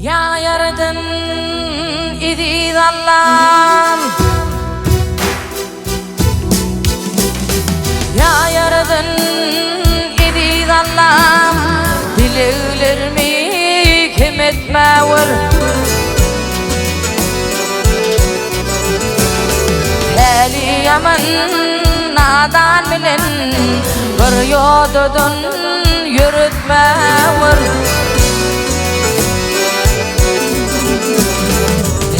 Ya yaradan idi Allah'ım, ya yaradan idi Allah'ım, dileğlerimi kim etmevur. Heli yaman nadan bilen bir yoldan yürütmevur.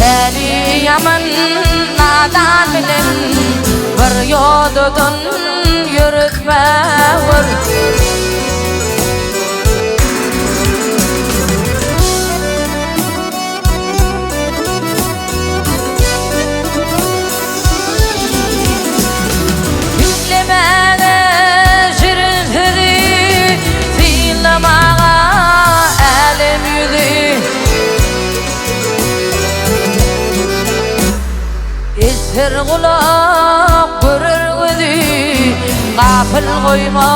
Heli yaman nadan bilen bir yoldan yürütmevur. Her kulak görür gözü, gafil koyma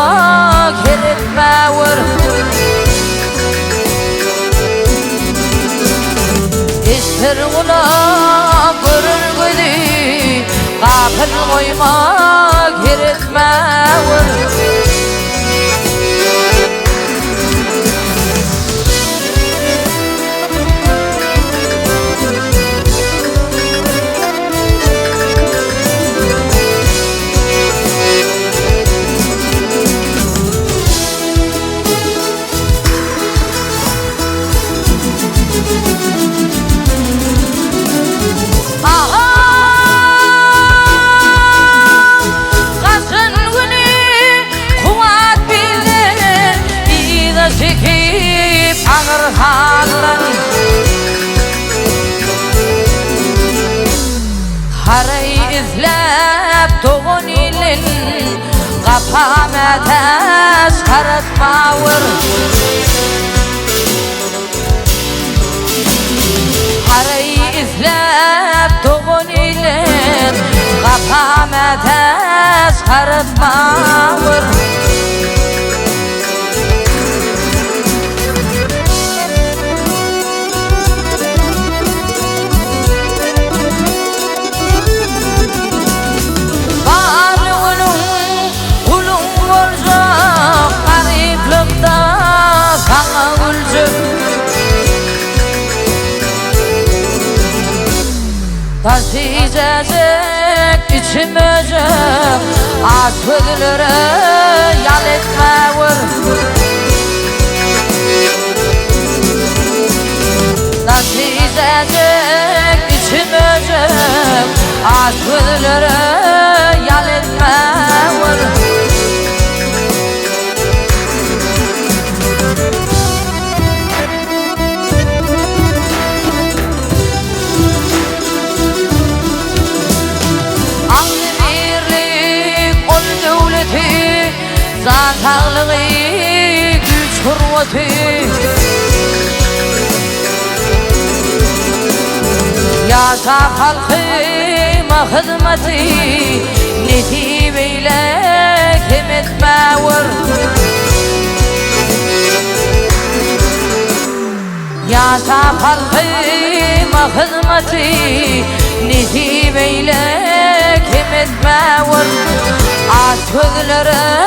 keretmevur. Her kulak görür gözü, gafil koyma keretmevur. Haray izlep doğun ilin Kafama taş karatmavur. Haray izlep doğun ilin Kafama taş karatmavur. Taşıyacak içim öcek, aç gözlere yal etmevur. Taşıyacak içim öcek, aç gözlere yal etmevur. Zatağlığı güç hürmeti, yaşa halkıma hizmeti, netibeyle kim etmevur. Yaşa halkıma hizmeti, netibeyle kim etmevur. Aç gözlere